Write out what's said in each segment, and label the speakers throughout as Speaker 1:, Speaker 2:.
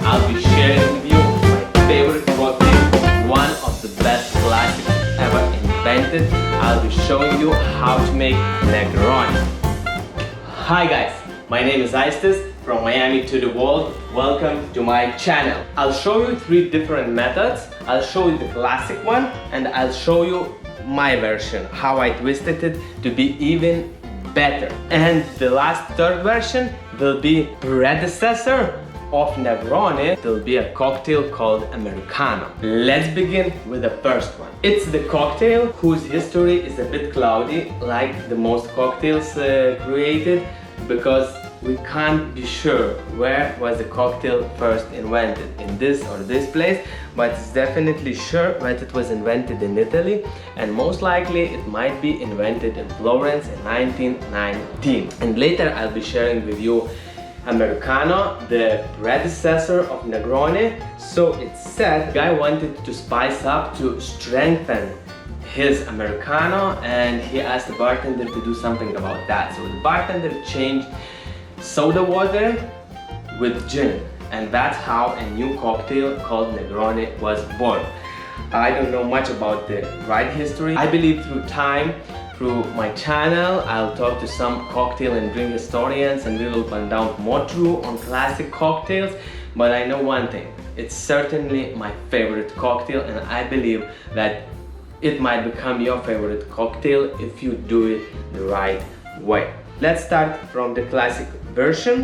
Speaker 1: I'll be sharing with you my favorite cocktail, one of the best classics ever invented. I'll be showing you how to make Negroni. Hi guys, my name is Aistis from Miami to the world. Welcome to my channel. I'll show you 3 different methods. I'll show you the classic one and I'll show you my version, how I twisted it to be even better. And the last third version will be predecessor of Negroni. There will be a cocktail called Americano. Let's begin with the first one. It's the cocktail whose history is a bit cloudy, like the most cocktails created, because we can't be sure where was the cocktail first invented, in this or this place, but it's definitely sure that it was invented in Italy, and most likely it might be invented in Florence in 1919. And later I'll be sharing with you Americano, the predecessor of Negroni. So it's said the guy wanted to spice up to strengthen his Americano, and he asked the bartender to do something about that. So the bartender changed soda water with gin, and that's how a new cocktail called Negroni was born. I don't know much about the right history. I believe through time, through my channel, I'll talk to some cocktail and drink historians and we will find out more true on classic cocktails. But I know one thing, it's certainly my favorite cocktail, and I believe that it might become your favorite cocktail if you do it the right way. Let's start from the classic version.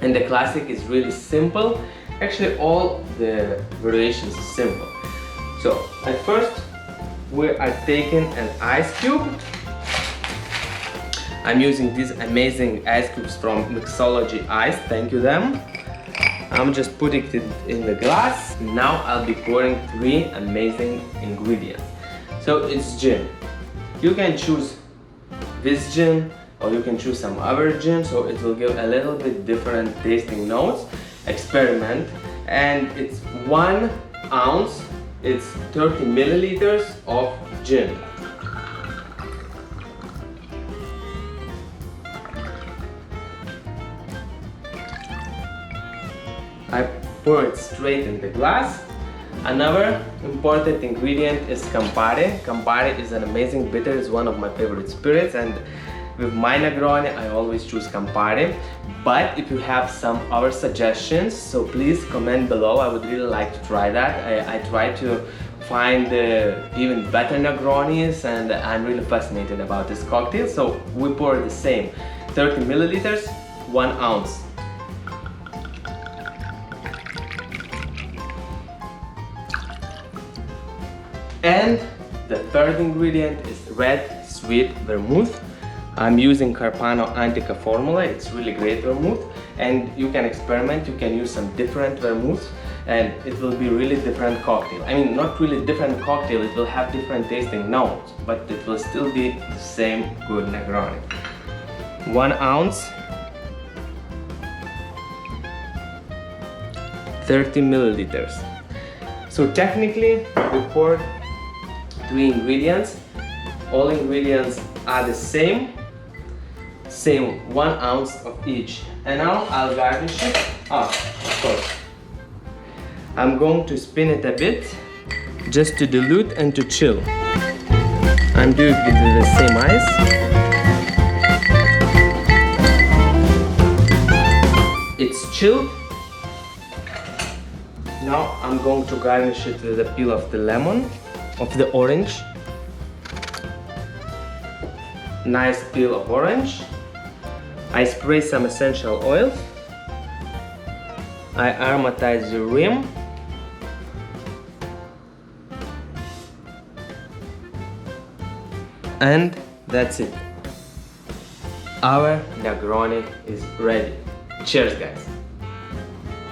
Speaker 1: And the classic is really simple. Actually, all the variations are simple. So at first we are taking an ice cube. I'm using these amazing ice cubes from Mixology Ice, thank you them. I'm just putting it in the glass. Now I'll be pouring 3 amazing ingredients. So it's gin. You can choose this gin or you can choose some other gin, so it will give a little bit different tasting notes. Experiment. And it's 1 ounce, it's 30 milliliters of gin. I pour it straight in the glass. Another important ingredient is Campari. Campari is an amazing bitter, it's one of my favorite spirits, and with my Negroni I always choose Campari. But if you have some other suggestions, so please comment below. I would really like to try that. I try to find even better Negronis, and I'm really fascinated about this cocktail. So we pour the same 30 milliliters, 1 ounce. And the third ingredient is red sweet vermouth. I'm using Carpano Antica formula. It's really great vermouth, and you can experiment. You can use some different vermouth and it will be really different cocktail. I mean, not really different cocktail, it will have different tasting notes, but it will still be the same good Negroni. 1 ounce, 30 milliliters. So technically we poured 3 ingredients. All ingredients are the same 1 ounce of each. And now I'll garnish it. Of course, I'm going to spin it a bit just to dilute and to chill. I'm doing it with the same ice. It's chilled. Now I'm going to garnish it with the peel of the lemon, of the orange. Nice peel of orange. I spray some essential oils. I aromatize the rim. And that's it. Our Negroni is ready. Cheers, guys.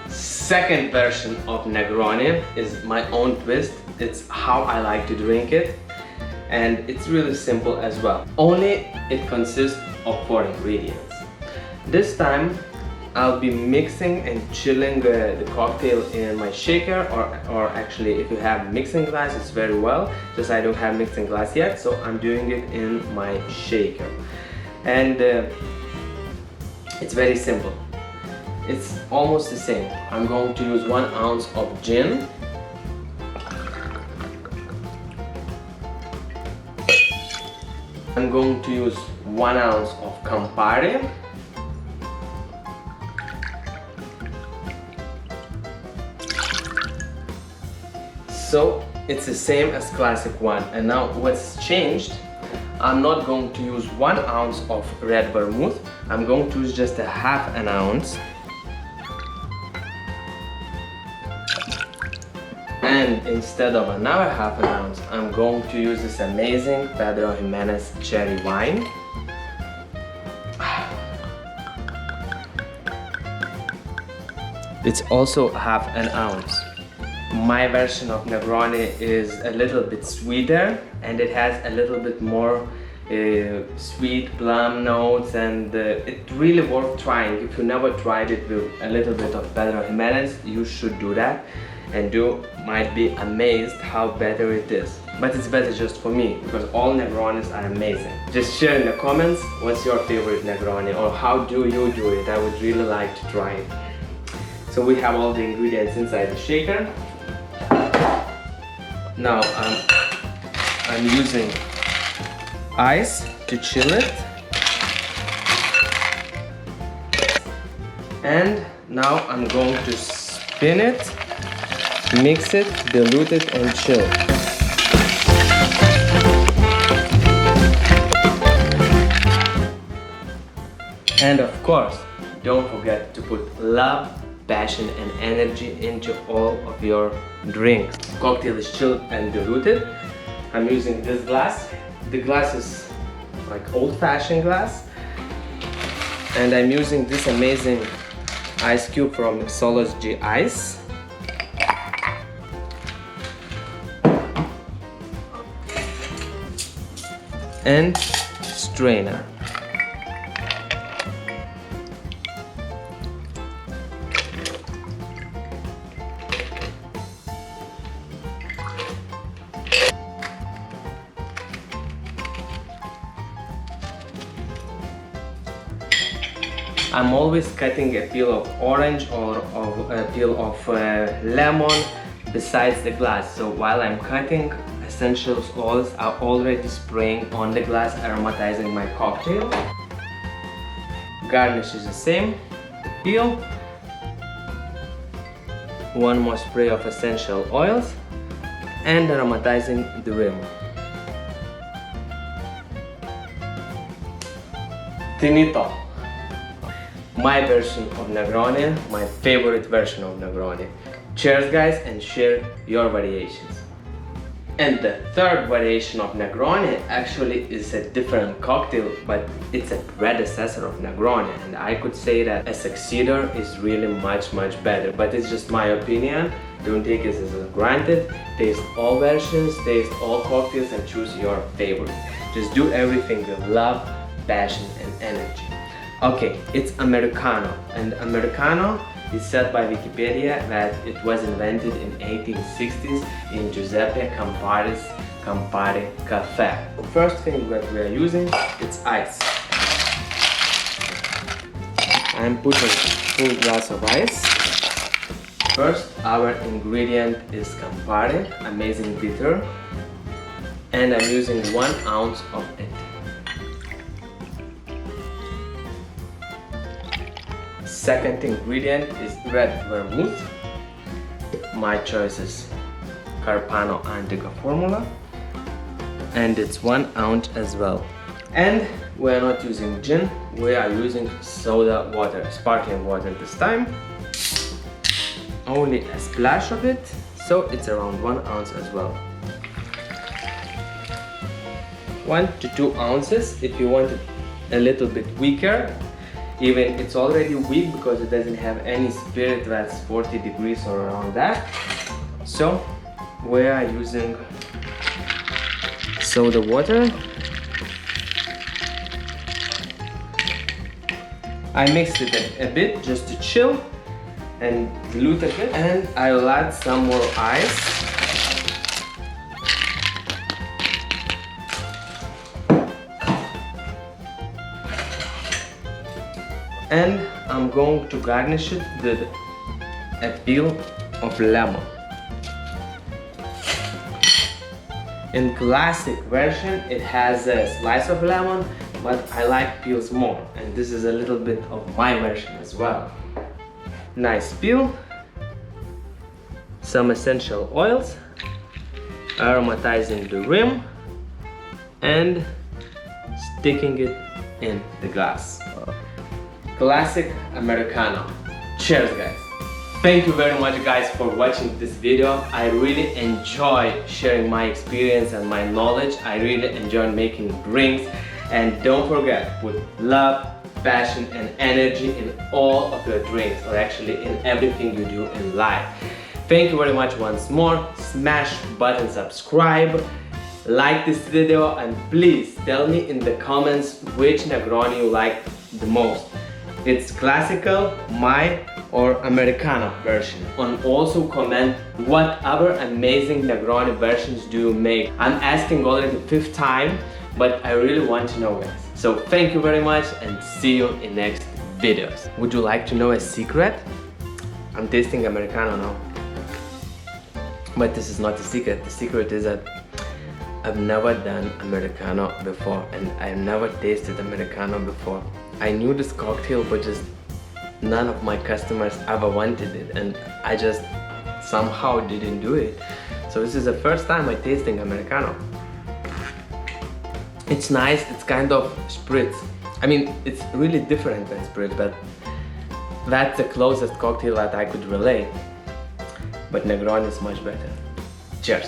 Speaker 1: Second version of Negroni is my own twist. It's how I like to drink it, and it's really simple as well. Only it consists of 4 ingredients. This time I'll be mixing and chilling the cocktail in my shaker, or actually if you have mixing glass, it's very well. Just I don't have mixing glass yet, so I'm doing it in my shaker. And it's very simple. it's almost the same. I'm going to use 1 ounce of gin. I'm going to use 1 ounce of Campari. So it's the same as classic one. And now what's changed, I'm not going to use 1 ounce of red vermouth. I'm going to use just a half an ounce. And instead of another half an ounce, I'm going to use this amazing Pedro Jimenez cherry wine. It's also half an ounce. My version of Negroni is a little bit sweeter and it has a little bit more sweet plum notes, and it's really worth trying. If you never tried it with a little bit of Pedro Jimenez, you should do that, and you might be amazed how better it is. But it's better just for me, because all Negronis are amazing. Just share in the comments what's your favorite Negroni, or how do you do it. I would really like to try it. So we have all the ingredients inside the shaker. Now I'm using ice to chill it. And now I'm going to spin it, mix it, dilute it, and chill. And of course, don't forget to put love, passion, and energy into all of your drinks. Cocktail is chilled and diluted. I'm using this glass. The glass is like old-fashioned glass. And I'm using this amazing ice cube from Mixology Ice. And strainer. I'm always cutting a peel of orange or a peel of lemon besides the glass. So while I'm cutting, essential oils are already spraying on the glass, aromatizing my cocktail. Garnish is the same. Peel. One more spray of essential oils and aromatizing the rim. Finito. My version of Negroni, my favorite version of Negroni. Cheers guys, and share your variations. And the third variation of Negroni actually is a different cocktail, but it's a predecessor of Negroni, and I could say that a successor is really much better, but it's just my opinion. Don't take it as granted. Taste all versions, taste all cocktails, and choose your favorite. Just do everything with love, passion, and energy. Okay, it's Americano, and Americano is said by Wikipedia that it was invented in 1860s in Giuseppe Campari's Campari Cafe. The first thing that we are using is ice. I'm putting a full glass of ice. First, our ingredient is Campari, amazing bitter, and I'm using 1 ounce of it. Second ingredient is red vermouth. My choice is Carpano Antica formula, and it's 1 ounce as well. And we're not using gin, we are using soda water, sparkling water this time. Only a splash of it, so it's around 1 ounce as well. 1 to 2 ounces if you want it a little bit weaker. Even it's already weak because it doesn't have any spirit that's 40 degrees or around that. So we are using soda water. I mixed it a bit just to chill and dilute a bit, and I will add some more ice. And I'm going to garnish it with a peel of lemon. In classic version it has a slice of lemon, but I like peels more, and this is a little bit of my version as well. Nice peel, some essential oils, aromatizing the rim, and sticking it in the glass. Classic Americano. Cheers, guys! Thank you very much, guys, for watching this video. I really enjoy sharing my experience and my knowledge. I really enjoy making drinks. And don't forget, put love, passion and energy in all of your drinks, or actually in everything you do in life. Thank you very much once more. Smash button subscribe, like this video, and please tell me in the comments which Negroni you like the most. It's classical, my, or Americano version. And also comment what other amazing Negroni versions do you make. I'm asking already the 5th time, but I really want to know, guys. So thank you very much and see you in next videos. Would you like to know a secret? I'm tasting Americano now. But this is not the secret. The secret is that I've never done Americano before, and I've never tasted Americano before. I knew this cocktail, but just none of my customers ever wanted it, and I just somehow didn't do it. So this is the first time I'm tasting Americano. It's nice, it's kind of spritz. I mean, it's really different than spritz, but that's the closest cocktail that I could relate. But Negroni is much better. Cheers!